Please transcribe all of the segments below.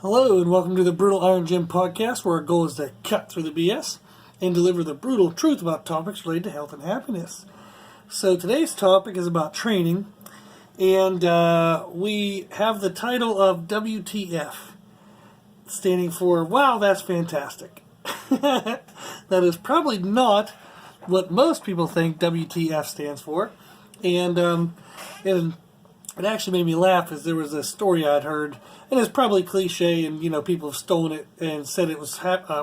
Hello and welcome to the Brutal Iron Gym podcast, where our goal is to cut through the BS and deliver the brutal truth about topics related to health and happiness. So today's topic is about training, and we have the title of WTF, standing for Wow, That's Fantastic. That is probably not what most people think WTF stands for, and it actually made me laugh as there was a story I'd heard, and it's probably cliche, and people have stolen it and said it was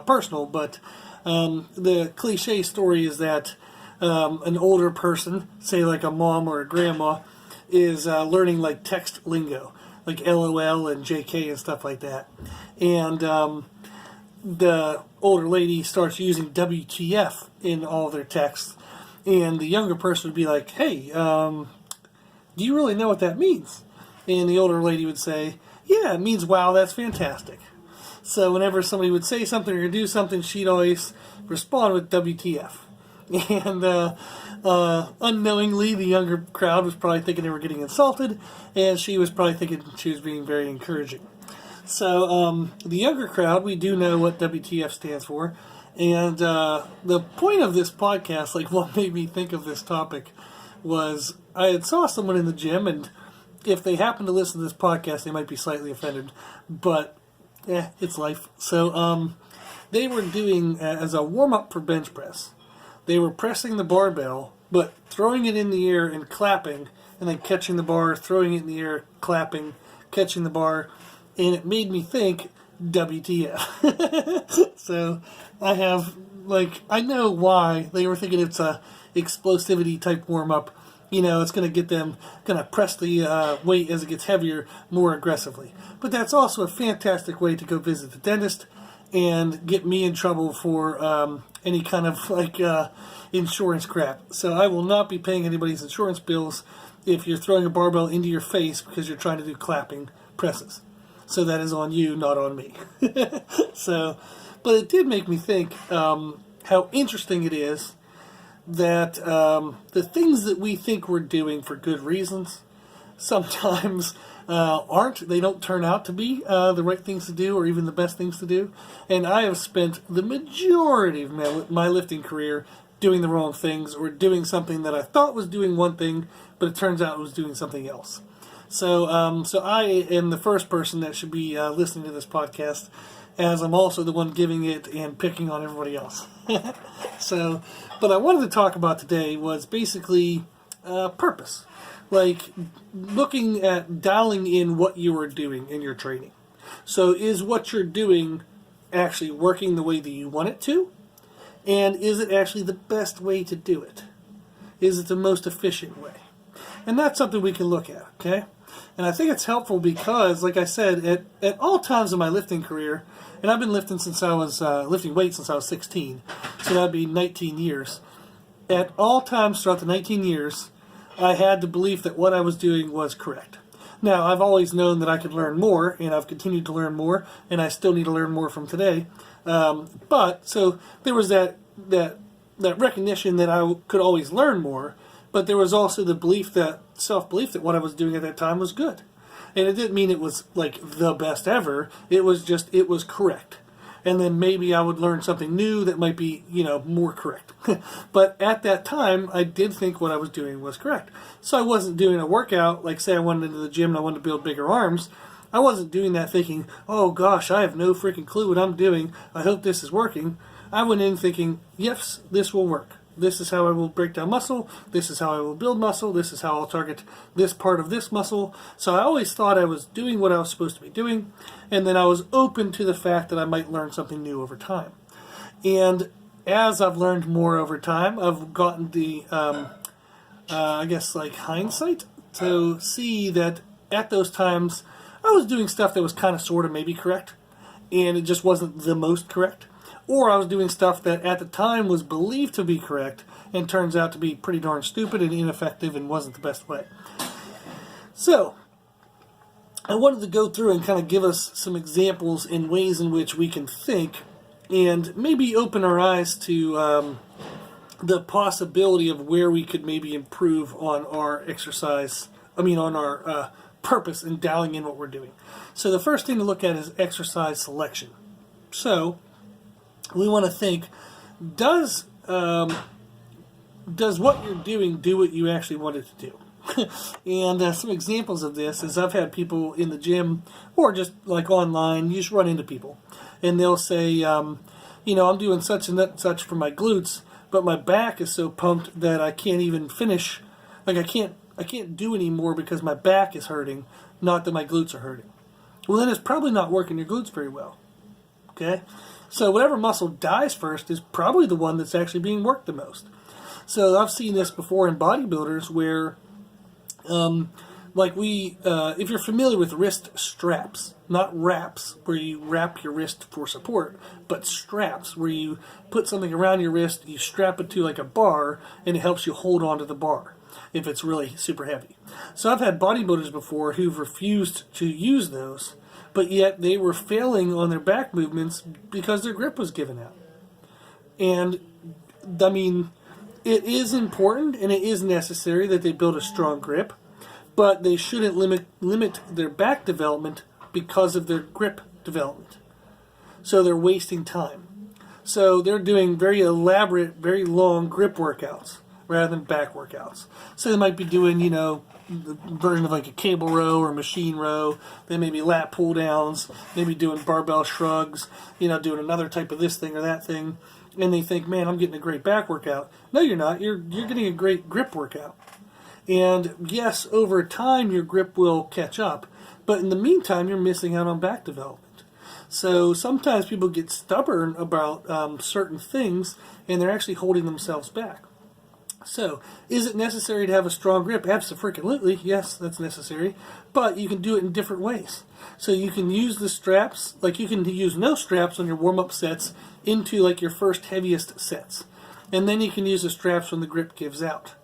personal. But the cliche story is that an older person, say like a mom or a grandma, is learning like text lingo, like LOL and JK and stuff like that, and the older lady starts using WTF in all their texts, and the younger person would be like, "Hey, do you really know what that means?" And the older lady would say, "Yeah, it means wow, that's fantastic." So whenever somebody would say something or do something, she'd always respond with WTF. And unknowingly, the younger crowd was probably thinking they were getting insulted, and she was probably thinking she was being very encouraging. So the younger crowd, we do know what WTF stands for. And the point of this podcast, like what made me think of this topic, was I had saw someone in the gym, and if they happen to listen to this podcast, they might be slightly offended, but it's life. So they were doing, as a warm-up for bench press, they were pressing the barbell, but throwing it in the air and clapping, and then catching the bar, throwing it in the air, clapping, catching the bar, and it made me think, WTF. So I know why they were thinking it's a explosivity type warm-up. It's going to get them, going to press the weight as it gets heavier more aggressively. But that's also a fantastic way to go visit the dentist and get me in trouble for any kind of insurance crap. So I will not be paying anybody's insurance bills if you're throwing a barbell into your face because you're trying to do clapping presses. So that is on you, not on me. But it did make me think how interesting it is that the things that we think we're doing for good reasons sometimes aren't. They don't turn out to be the right things to do or even the best things to do. And I have spent the majority of my lifting career doing the wrong things, or doing something that I thought was doing one thing, but it turns out it was doing something else. So I am the first person that should be listening to this podcast, as I'm also the one giving it and picking on everybody else. But I wanted to talk about today was basically purpose. Like looking at dialing in what you are doing in your training. So is what you're doing actually working the way that you want it to? And is it actually the best way to do it? Is it the most efficient way? And that's something we can look at, okay? And I think it's helpful because, like I said, at all times in my lifting career, and I've been lifting since I was lifting weights since I was 16, so that'd be 19 years. At all times throughout the 19 years, I had the belief that what I was doing was correct. Now, I've always known that I could learn more, and I've continued to learn more, and I still need to learn more from today. But so there was that recognition that I could always learn more, but there was also the self-belief that what I was doing at that time was good. And it didn't mean it was like the best ever. It was just, it was correct. And then maybe I would learn something new that might be, more correct. But at that time, I did think what I was doing was correct. So I wasn't doing a workout, like say I went into the gym and I wanted to build bigger arms. I wasn't doing that thinking, oh gosh, I have no freaking clue what I'm doing. I hope this is working. I went in thinking, yes, this will work. This is how I will break down muscle. This is how I will build muscle. This is how I'll target this part of this muscle. So I always thought I was doing what I was supposed to be doing. And then I was open to the fact that I might learn something new over time. And as I've learned more over time, I've gotten the, hindsight to see that at those times, I was doing stuff that was kind of sort of maybe correct. And it just wasn't the most correct. Or I was doing stuff that at the time was believed to be correct and turns out to be pretty darn stupid and ineffective and wasn't the best way. So, I wanted to go through and kind of give us some examples in ways in which we can think and maybe open our eyes to the possibility of where we could maybe improve on our purpose in dialing in what we're doing. So the first thing to look at is exercise selection. So we want to think, does what you're doing do what you actually want it to do? And some examples of this is I've had people in the gym or just like online, you just run into people and they'll say, I'm doing such and such for my glutes, but my back is so pumped that I can't even finish. Like I can't do anymore because my back is hurting, not that my glutes are hurting. Well, then it's probably not working your glutes very well. Okay? So whatever muscle dies first is probably the one that's actually being worked the most. So I've seen this before in bodybuilders where, if you're familiar with wrist straps, not wraps, where you wrap your wrist for support, but straps, where you put something around your wrist, you strap it to like a bar, and it helps you hold onto the bar if it's really super heavy. So I've had bodybuilders before who've refused to use those, but yet they were failing on their back movements because their grip was given out. And, I mean, it is important and it is necessary that they build a strong grip, but they shouldn't limit their back development because of their grip development. So they're wasting time. So they're doing very elaborate, very long grip workouts rather than back workouts. So they might be doing, the version of like a cable row or machine row. They may be lat pull downs, maybe doing barbell shrugs, doing another type of this thing or that thing. And they think, man, I'm getting a great back workout. No, you're not. You're getting a great grip workout. And yes, over time your grip will catch up, but in the meantime you're missing out on back development. So sometimes people get stubborn about certain things and they're actually holding themselves back. So, is it necessary to have a strong grip? Absolutely, yes, that's necessary. But you can do it in different ways. So you can use the straps, like you can use no straps on your warm-up sets into like your first heaviest sets. And then you can use the straps when the grip gives out.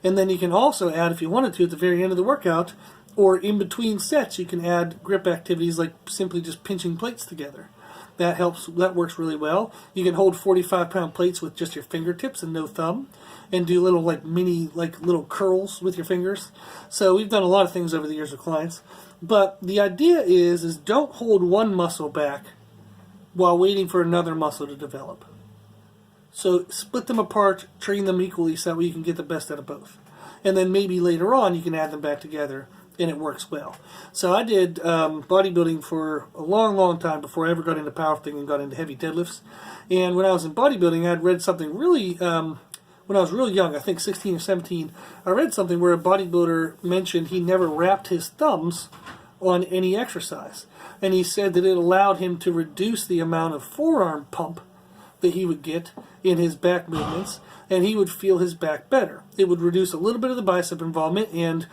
And then you can also add, if you wanted to, at the very end of the workout, or in between sets, you can add grip activities like simply just pinching plates together. That helps. That works really well. You can hold 45-pound plates with just your fingertips and no thumb, and do little mini little curls with your fingers. So we've done a lot of things over the years with clients. But the idea is don't hold one muscle back while waiting for another muscle to develop. So split them apart, train them equally so that way you can get the best out of both. And then maybe later on you can add them back together and it works well. So I did bodybuilding for a long, long time before I ever got into powerlifting and got into heavy deadlifts. And when I was in bodybuilding, I'd read something really, when I was really young, I think 16 or 17, I read something where a bodybuilder mentioned he never wrapped his thumbs on any exercise. And he said that it allowed him to reduce the amount of forearm pump that he would get in his back movements, and he would feel his back better. It would reduce a little bit of the bicep involvement, and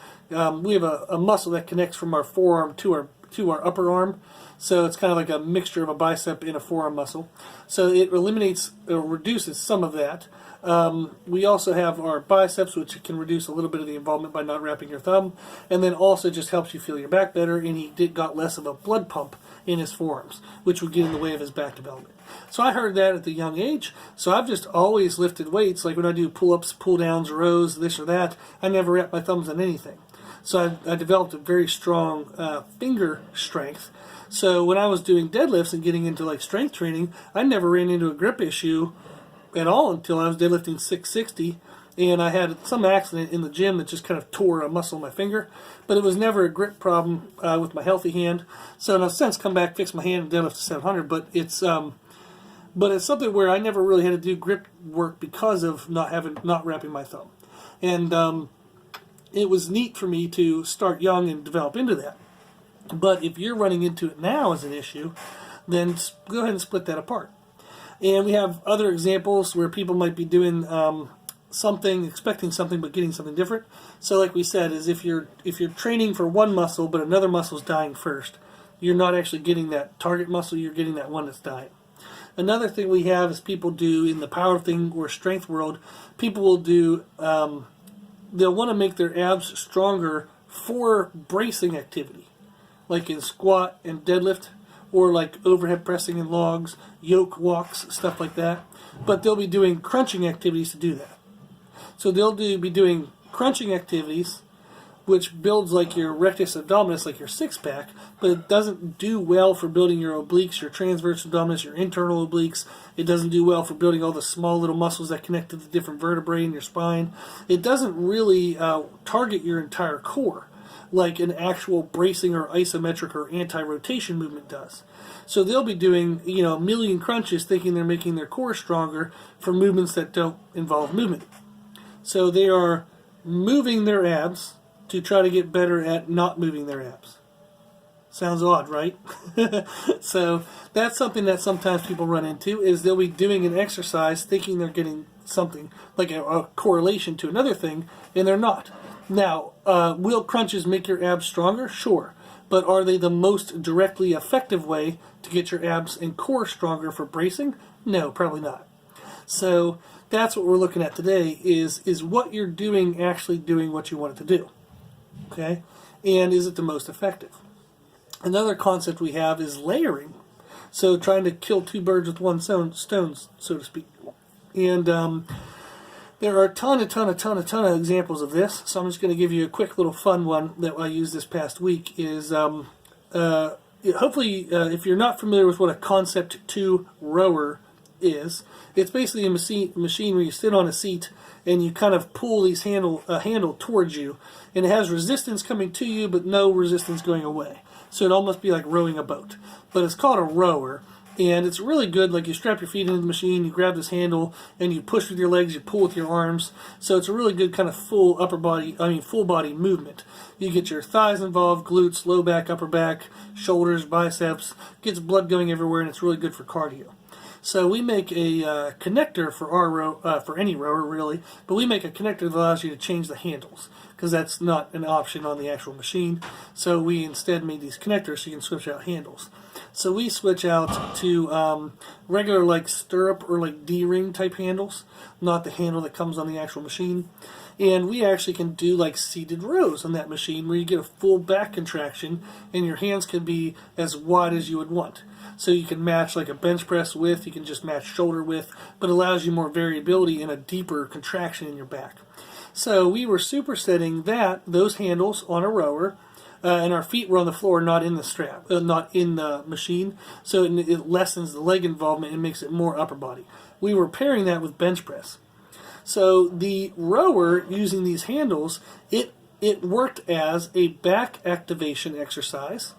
we have a muscle that connects from our forearm to our upper arm, so it's kind of like a mixture of a bicep and a forearm muscle. So it eliminates or reduces some of that. We also have our biceps, which can reduce a little bit of the involvement by not wrapping your thumb, and then also just helps you feel your back better, and he got less of a blood pump in his forearms, which would get in the way of his back development. So I heard that at the young age, so I've just always lifted weights, like when I do pull-ups, pull-downs, rows, this or that, I never wrap my thumbs on anything. So I developed a very strong finger strength. So when I was doing deadlifts and getting into strength training, I never ran into a grip issue at all until I was deadlifting 660, and I had some accident in the gym that just kind of tore a muscle in my finger, but it was never a grip problem with my healthy hand. So in a sense, come back, fix my hand, and deadlift to 700, but it's something where I never really had to do grip work because of not wrapping my thumb, and it was neat for me to start young and develop into that. But if you're running into it now as an issue, then go ahead and split that apart. And we have other examples where people might be doing something, expecting something, but getting something different. So like we said, is if you're training for one muscle, but another muscle's dying first, you're not actually getting that target muscle, you're getting that one that's dying. Another thing we have is people do in the powerlifting or strength world, people will do, they'll want to make their abs stronger for bracing activity, like in squat and deadlift, or like overhead pressing in logs, yoke walks, stuff like that. But they'll be doing crunching activities to do that. So they'll be doing crunching activities which builds like your rectus abdominis, like your six-pack, but it doesn't do well for building your obliques, your transverse abdominis, your internal obliques. It doesn't do well for building all the small little muscles that connect to the different vertebrae in your spine. It doesn't really target your entire core like an actual bracing or isometric or anti-rotation movement does. So they'll be doing, a million crunches thinking they're making their core stronger for movements that don't involve movement. So they are moving their abs to try to get better at not moving their abs. Sounds odd, right? So that's something that sometimes people run into, is they'll be doing an exercise thinking they're getting something, like a correlation to another thing, and they're not. Now, will crunches make your abs stronger? Sure. But are they the most directly effective way to get your abs and core stronger for bracing? No, probably not. So that's what we're looking at today, is what you're doing actually doing what you want it to do. Okay? And is it the most effective? Another concept we have is layering. So trying to kill two birds with one stone, so to speak. And there are a ton of examples of this. So I'm just going to give you a quick little fun one that I used this past week. Is hopefully, if you're not familiar with what a Concept 2 rower is, it's basically a machine where you sit on a seat and you kind of pull these handle towards you, and it has resistance coming to you but no resistance going away. So it'd almost be like rowing a boat. But it's called a rower, and it's really good. Like, you strap your feet into the machine, you grab this handle, and you push with your legs, you pull with your arms. So it's a really good kind of full body movement. You get your thighs involved, glutes, low back, upper back, shoulders, biceps. Gets blood going everywhere, and it's really good for cardio. So we make a connector for for any rower, really, but we make a connector that allows you to change the handles, because that's not an option on the actual machine. So we instead made these connectors so you can switch out handles. So we switch out to regular like stirrup or like D-ring type handles, not the handle that comes on the actual machine. And we actually can do like seated rows on that machine where you get a full back contraction and your hands can be as wide as you would want. So you can match like a bench press width, you can just match shoulder width, but it allows you more variability and a deeper contraction in your back. So we were supersetting those handles on a rower, and our feet were on the floor, not in the strap, not in the machine. So it lessens the leg involvement and makes it more upper body. We were pairing that with bench press. So the rower, using these handles, it worked as a back activation exercise.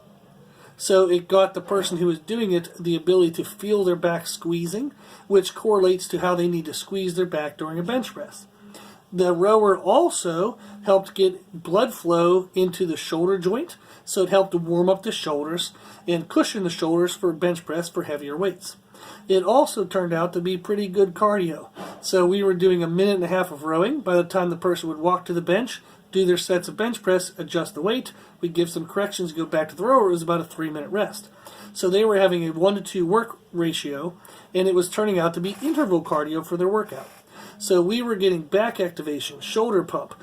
So it got the person who was doing it the ability to feel their back squeezing, which correlates to how they need to squeeze their back during a bench press. The rower also helped get blood flow into the shoulder joint, so it helped to warm up the shoulders and cushion the shoulders for bench press for heavier weights. It also turned out to be pretty good cardio. So we were doing a minute and a half of rowing. By the time the person would walk to the bench, do their sets of bench press, adjust the weight, we'd give some corrections, go back to the rower. It was about a 3-minute rest. So they were having a 1-to-2 work ratio, and it was turning out to be interval cardio for their workout. So we were getting back activation, shoulder pump,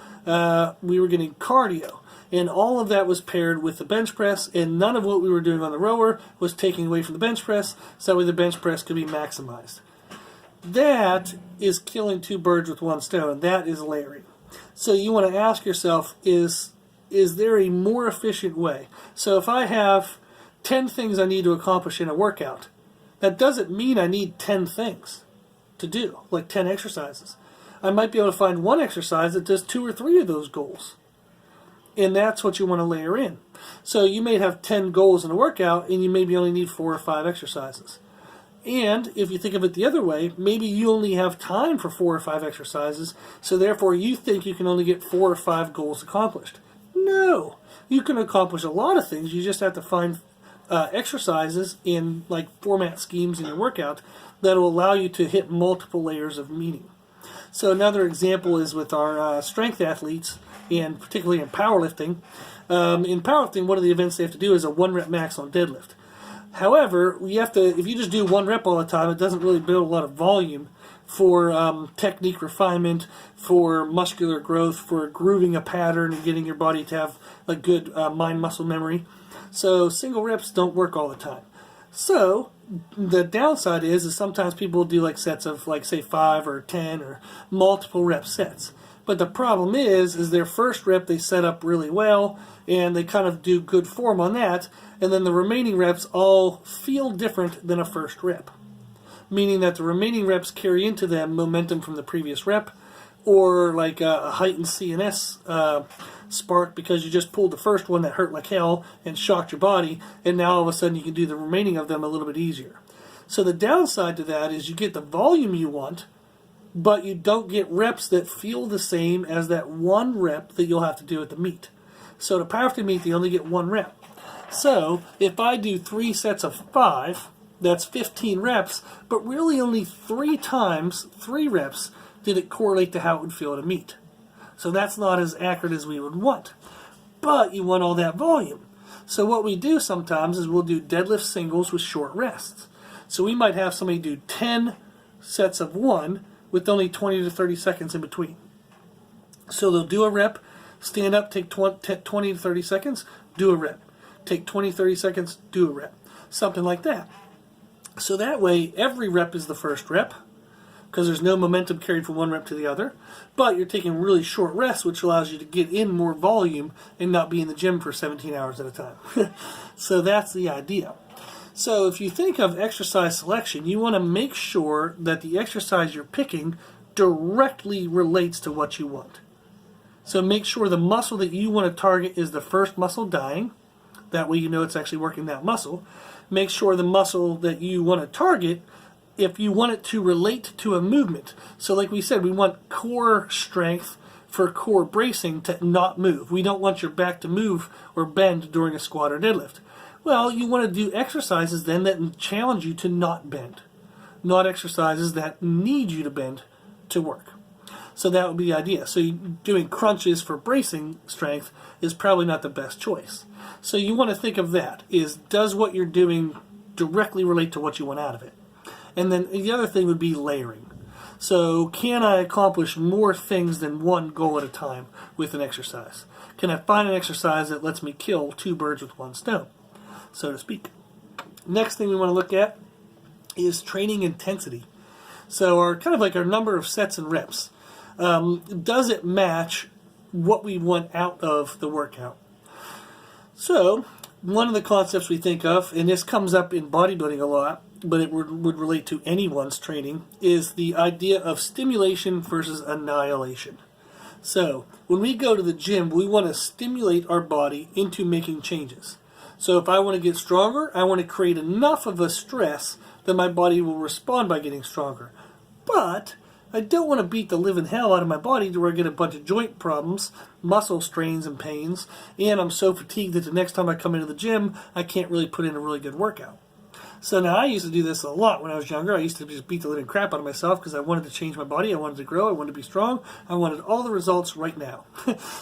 we were getting cardio, and all of that was paired with the bench press, and none of what we were doing on the rower was taking away from the bench press, so that way the bench press could be maximized. That is killing two birds with one stone. That is layering. So you want to ask yourself, is there a more efficient way? So if I have 10 things I need to accomplish in a workout, that doesn't mean I need 10 things to do, like 10 exercises. I might be able to find one exercise that does 2 or 3 of those goals. And that's what you want to layer in. So you may have 10 goals in a workout, and you maybe only need 4 or 5 exercises. And if you think of it the other way, maybe you only have time for 4 or 5 exercises, so therefore you think you can only get 4 or 5 goals accomplished. No! You can accomplish a lot of things, you just have to find exercises in like format schemes in your workout that will allow you to hit multiple layers of meaning. So another example is with our strength athletes, and particularly in powerlifting. In powerlifting, one of the events they have to do is a 1-rep max on deadlift. However, if you just do 1 rep all the time, it doesn't really build a lot of volume for technique refinement, for muscular growth, for grooving a pattern and getting your body to have a good mind-muscle memory. So single reps don't work all the time. So the downside is sometimes people do like sets of like say 5 or 10 or multiple rep sets. But the problem is their first rep they set up really well, and they kind of do good form on that, and then the remaining reps all feel different than a first rep. Meaning that the remaining reps carry into them momentum from the previous rep, or like a heightened CNS spark because you just pulled the first one that hurt like hell and shocked your body, and now all of a sudden you can do the remaining of them a little bit easier. So the downside to that is you get the volume you want, but you don't get reps that feel the same as that one rep that you'll have to do at the meet. So to powerlifting meet, they only get one rep. So if I do 3 sets of 5, that's 15 reps, but really only 3 times, 3 reps, did it correlate to how it would feel at a meet. So that's not as accurate as we would want. But you want all that volume. So what we do sometimes is we'll do deadlift singles with short rests. So we might have somebody do 10 sets of 1 with only 20 to 30 seconds in between. So they'll do a rep, stand up, take 20 to 30 seconds, do a rep. Take 20, 30 seconds, do a rep. Something like that. So that way, every rep is the first rep, because there's no momentum carried from one rep to the other. But you're taking really short rests, which allows you to get in more volume and not be in the gym for 17 hours at a time. So that's the idea. So if you think of exercise selection, you want to make sure that the exercise you're picking directly relates to what you want. So make sure the muscle that you want to target is the first muscle dying. That way you know it's actually working that muscle. Make sure the muscle that you want to target, if you want it to relate to a movement. So like we said, we want core strength for core bracing to not move. We don't want your back to move or bend during a squat or deadlift. Well, you want to do exercises then that challenge you to not bend, not exercises that need you to bend to work. So that would be the idea. So doing crunches for bracing strength is probably not the best choice. So you want to think of that, is does what you're doing directly relate to what you want out of it? And then the other thing would be layering. So can I accomplish more things than one goal at a time with an exercise? Can I find an exercise that lets me kill 2 birds with 1 stone, so to speak? Next thing we want to look at is training intensity. So our kind of like our number of sets and reps. Does it match what we want out of the workout? So one of the concepts we think of, and this comes up in bodybuilding a lot, but it would relate to anyone's training, is the idea of stimulation versus annihilation. So when we go to the gym, we want to stimulate our body into making changes. So if I want to get stronger, I want to create enough of a stress that my body will respond by getting stronger. But I don't want to beat the living hell out of my body to where I get a bunch of joint problems, muscle strains and pains, and I'm so fatigued that the next time I come into the gym, I can't really put in a really good workout. So now I used to do this a lot when I was younger. I used to just beat the living crap out of myself because I wanted to change my body, I wanted to grow, I wanted to be strong, I wanted all the results right now.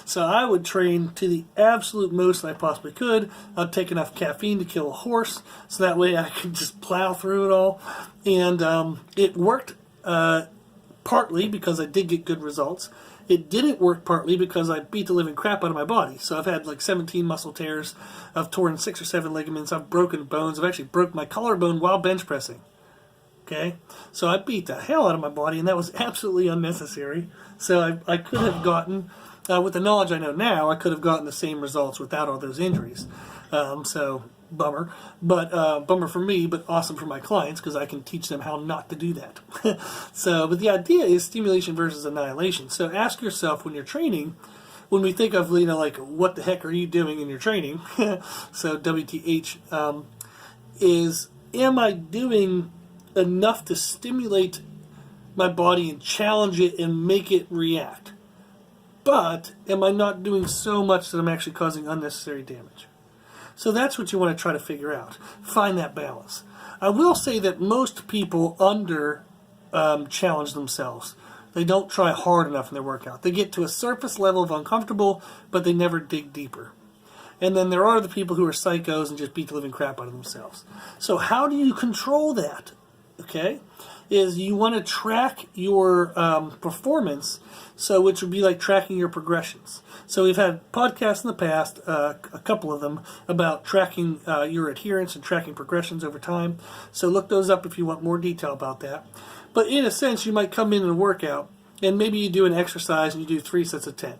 So I would train to the absolute most I possibly could. I'd take enough caffeine to kill a horse, so that way I could just plow through it all. And it worked partly because I did get good results. It didn't work partly because I beat the living crap out of my body. So I've had like 17 muscle tears. I've torn 6 or 7 ligaments. I've broken bones. I've actually broke my collarbone while bench pressing. Okay? So I beat the hell out of my body, and that was absolutely unnecessary. So I could have gotten, with the knowledge I know now, I could have gotten the same results without all those injuries. So bummer. But bummer for me, but awesome for my clients because I can teach them how not to do that. But the idea is stimulation versus annihilation. So ask yourself when you're training, when we think of, like, what the heck are you doing in your training? So WTH, am I doing enough to stimulate my body and challenge it and make it react? But am I not doing so much that I'm actually causing unnecessary damage? So that's what you want to try to figure out. Find that balance. I will say that most people challenge themselves. They don't try hard enough in their workout. They get to a surface level of uncomfortable, but they never dig deeper. And then there are the people who are psychos and just beat the living crap out of themselves. So how do you control that? Okay, is you want to track your performance, so which would be like tracking your progressions. So we've had podcasts in the past, a couple of them, about tracking your adherence and tracking progressions over time. So look those up if you want more detail about that. But in a sense, you might come in a workout and maybe you do an exercise and you do 3 sets of 10.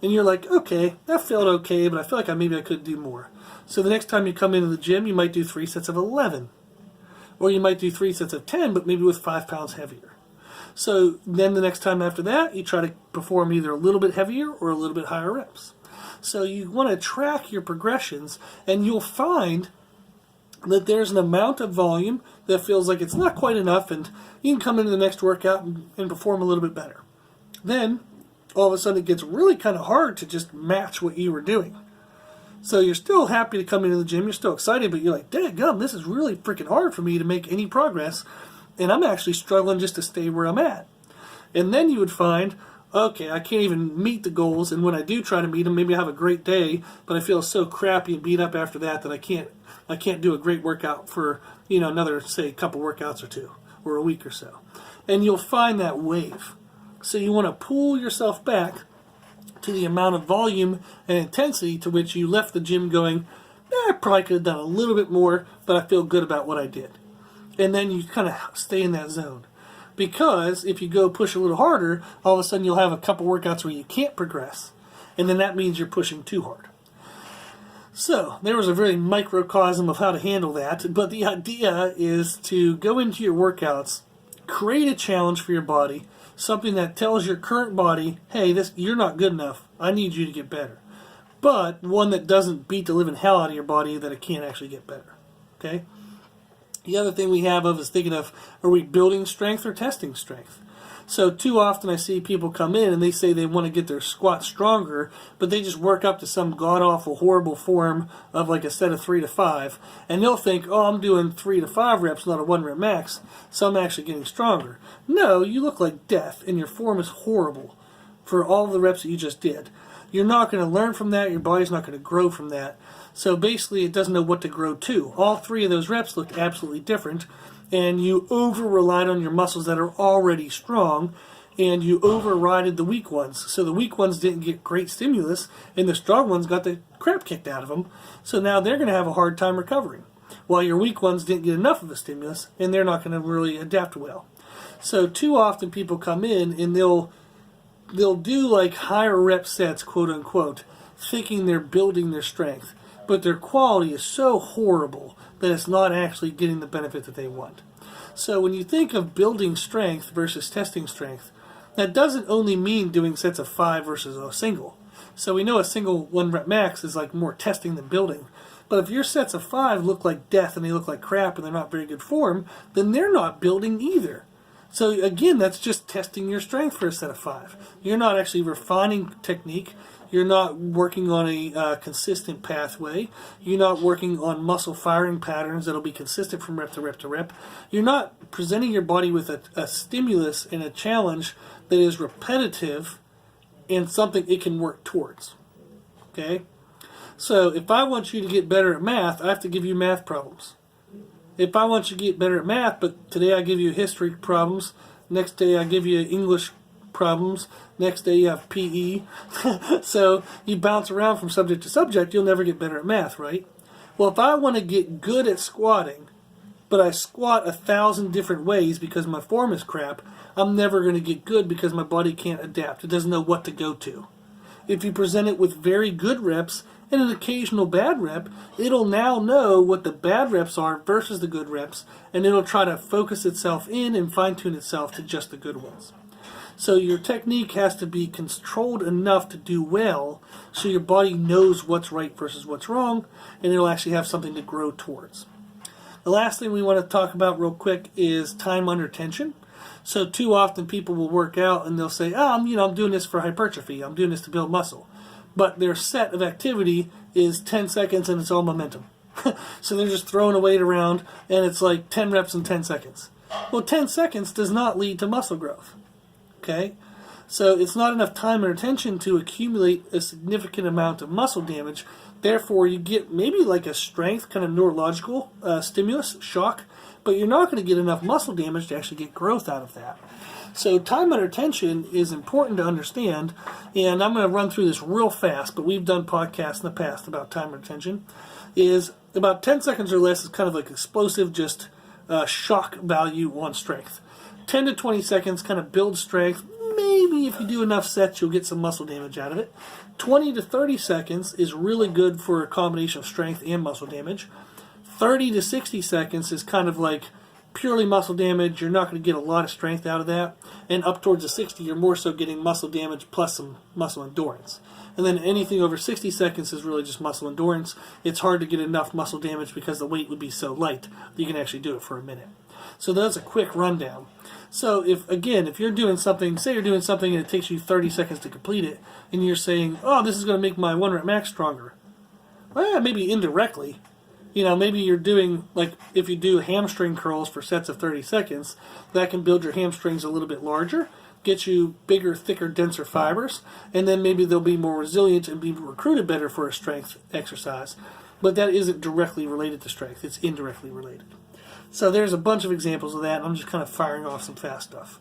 And you're like, okay, that felt okay, but I feel like maybe I could do more. So the next time you come into the gym, you might do 3 sets of 11. Or you might do 3 sets of 10, but maybe with 5 pounds heavier. So then the next time after that, you try to perform either a little bit heavier or a little bit higher reps. So you want to track your progressions, and you'll find that there's an amount of volume that feels like it's not quite enough, and you can come into the next workout and perform a little bit better. Then, all of a sudden, it gets really kind of hard to just match what you were doing. So you're still happy to come into the gym, you're still excited, but you're like, dadgum, this is really freaking hard for me to make any progress, and I'm actually struggling just to stay where I'm at. And then you would find, okay, I can't even meet the goals, and when I do try to meet them, maybe I have a great day, but I feel so crappy and beat up after that that I can't do a great workout for, another, say, couple workouts or 2, or a week or so. And you'll find that wave. So you want to pull yourself back to the amount of volume and intensity to which you left the gym going, I probably could have done a little bit more, but I feel good about what I did. And then you kind of stay in that zone. Because if you go push a little harder, all of a sudden you'll have a couple workouts where you can't progress. And then that means you're pushing too hard. So there was a very microcosm of how to handle that. But the idea is to go into your workouts, create a challenge for your body, something that tells your current body, hey, you're not good enough. I need you to get better. But one that doesn't beat the living hell out of your body that it can't actually get better. Okay? The other thing we have is thinking of, are we building strength or testing strength? So too often I see people come in and they say they want to get their squat stronger, but they just work up to some god-awful, horrible form of like a set of 3 to 5, and they'll think, oh, I'm doing 3 to 5 reps, not a 1 rep max, so I'm actually getting stronger. No, you look like death, and your form is horrible for all the reps that you just did. You're not going to learn from that, your body's not going to grow from that. So basically it doesn't know what to grow to. All 3 of those reps looked absolutely different, and you over-relied on your muscles that are already strong, and you overrided the weak ones. So the weak ones didn't get great stimulus, and the strong ones got the crap kicked out of them. So now they're going to have a hard time recovering, while your weak ones didn't get enough of a stimulus, and they're not going to really adapt well. So too often people come in, and they'll do like higher rep sets, quote unquote, thinking they're building their strength. But their quality is so horrible that it's not actually getting the benefit that they want. So when you think of building strength versus testing strength, that doesn't only mean doing sets of 5 versus a single. So we know a single 1 rep max is like more testing than building. But if your sets of 5 look like death and they look like crap and they're not very good form, then they're not building either. So again, that's just testing your strength for a set of 5. You're not actually refining technique. You're not working on a consistent pathway. You're not working on muscle firing patterns that'll be consistent from rep to rep to rep. You're not presenting your body with a stimulus and a challenge that is repetitive and something it can work towards. Okay? So if I want you to get better at math, I have to give you math problems. If I want you to get better at math, but today I give you history problems, next day I give you English problems, next day you have PE, so you bounce around from subject to subject, you'll never get better at math, right? Well, if I want to get good at squatting, but I squat 1,000 different ways because my form is crap, I'm never going to get good because my body can't adapt. It doesn't know what to go to. If you present it with very good reps and an occasional bad rep, it'll now know what the bad reps are versus the good reps, and it'll try to focus itself in and fine-tune itself to just the good ones. So your technique has to be controlled enough to do well so your body knows what's right versus what's wrong, and it'll actually have something to grow towards. The last thing we want to talk about real quick is time under tension. So too often people will work out and they'll say, I'm doing this for hypertrophy, I'm doing this to build muscle. But their set of activity is 10 seconds and it's all momentum. So they're just throwing a weight around and it's like 10 reps in 10 seconds. Well, 10 seconds does not lead to muscle growth. Okay? So it's not enough time or attention to accumulate a significant amount of muscle damage. Therefore, you get maybe like a strength, kind of neurological stimulus, shock, but you're not going to get enough muscle damage to actually get growth out of that. So time under tension is important to understand, and I'm going to run through this real fast, but we've done podcasts in the past about time under tension. Is about 10 seconds or less is kind of like explosive, just shock value on strength. 10 to 20 seconds kind of builds strength, maybe if you do enough sets, you'll get some muscle damage out of it. 20 to 30 seconds is really good for a combination of strength and muscle damage. 30 to 60 seconds is kind of like purely muscle damage. You're not going to get a lot of strength out of that. And up towards the 60, you're more so getting muscle damage plus some muscle endurance. And then anything over 60 seconds is really just muscle endurance. It's hard to get enough muscle damage because the weight would be so light that you can actually do it for a minute. So that's a quick rundown. So if you're doing something, say you're doing something and it takes you 30 seconds to complete it, and you're saying, oh, this is going to make my 1 rep max stronger. Well, yeah, maybe indirectly. Maybe you're doing, like, if you do hamstring curls for sets of 30 seconds, that can build your hamstrings a little bit larger, get you bigger, thicker, denser fibers, and then maybe they'll be more resilient and be recruited better for a strength exercise. But that isn't directly related to strength. It's indirectly related. So there's a bunch of examples of that, and I'm just kind of firing off some fast stuff.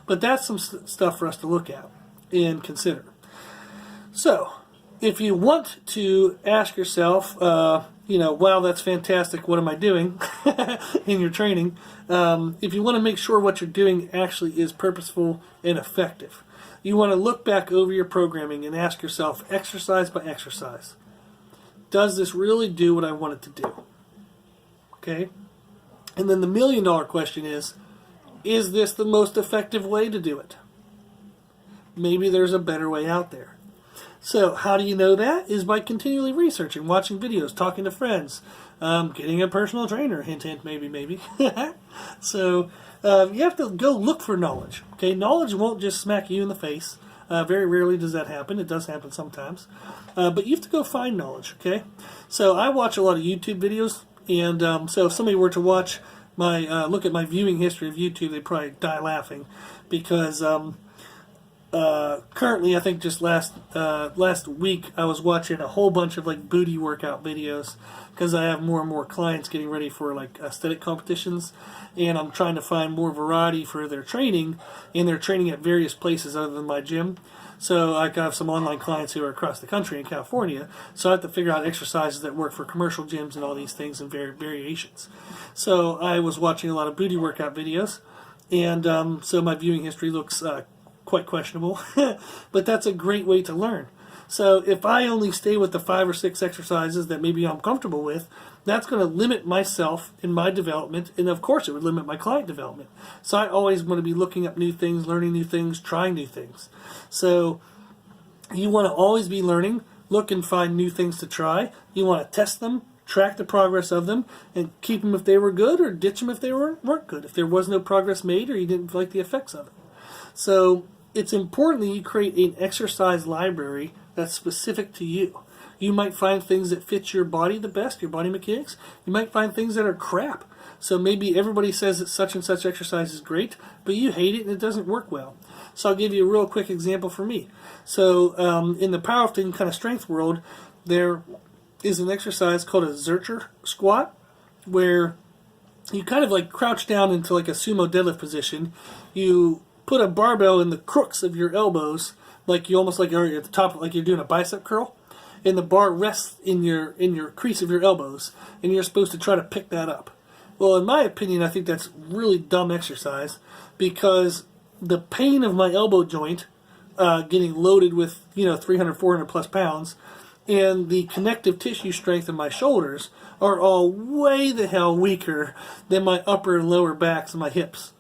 But that's some stuff for us to look at and consider. So, if you want to ask yourself, wow, that's fantastic, what am I doing in your training? If you want to make sure what you're doing actually is purposeful and effective, you want to look back over your programming and ask yourself, exercise by exercise, does this really do what I want it to do? Okay? And then the $1 million question is this the most effective way to do it? Maybe there's a better way out there. So how do you know that? Is by continually researching, watching videos, talking to friends, getting a personal trainer, hint, hint, maybe. So you have to go look for knowledge. Okay, knowledge won't just smack you in the face. Very rarely does that happen. It does happen sometimes. But you have to go find knowledge, okay? So I watch a lot of YouTube videos, and so if somebody were to watch look at my viewing history of YouTube, they'd probably die laughing, because currently, I think just last week, I was watching a whole bunch of like booty workout videos, because I have more and more clients getting ready for like aesthetic competitions, and I'm trying to find more variety for their training, and they're training at various places other than my gym. So I have some online clients who are across the country in California, so I have to figure out exercises that work for commercial gyms and all these things and variations. So I was watching a lot of booty workout videos, and so my viewing history looks quite questionable, but that's a great way to learn. So if I only stay with the 5 or 6 exercises that maybe I'm comfortable with, that's going to limit myself in my development, and of course it would limit my client development. So I always want to be looking up new things, learning new things, trying new things. So you want to always be learning, look and find new things to try. You want to test them, track the progress of them, and keep them if they were good, or ditch them if they weren't good, if there was no progress made or you didn't like the effects of it. So it's important that you create an exercise library that's specific to you. You might find things that fit your body the best, your body mechanics. You might find things that are crap. So maybe everybody says that such and such exercise is great, but you hate it and it doesn't work well. So I'll give you a real quick example for me. So in the powerlifting kind of strength world, there is an exercise called a Zercher squat, where you kind of like crouch down into like a sumo deadlift position. You put a barbell in the crooks of your elbows, like you almost like you're at the top, like you're doing a bicep curl, and the bar rests in your crease of your elbows, and you're supposed to try to pick that up. Well, in my opinion, I think that's really dumb exercise, because the pain of my elbow joint getting loaded with 300, 400 plus pounds, and the connective tissue strength in my shoulders are all way the hell weaker than my upper and lower backs and my hips.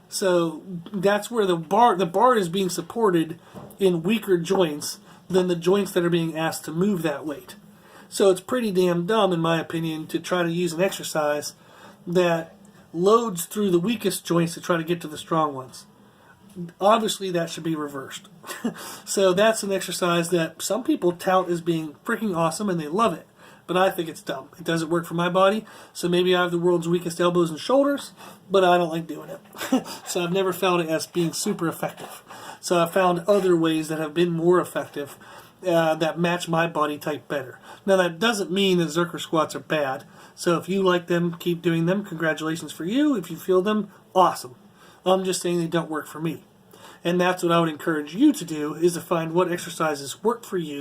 So that's where the bar is being supported in weaker joints than the joints that are being asked to move that weight. So it's pretty damn dumb, in my opinion, to try to use an exercise that loads through the weakest joints to try to get to the strong ones. Obviously, that should be reversed. So that's an exercise that some people tout as being freaking awesome, and they love it. But I think it's dumb. It doesn't work for my body, so maybe I have the world's weakest elbows and shoulders, but I don't like doing it. So I've never found it as being super effective. So I've found other ways that have been more effective that match my body type better. Now, that doesn't mean that Zercher squats are bad. So if you like them, keep doing them. Congratulations for you. If you feel them, awesome. I'm just saying they don't work for me. And that's what I would encourage you to do, is to find what exercises work for you.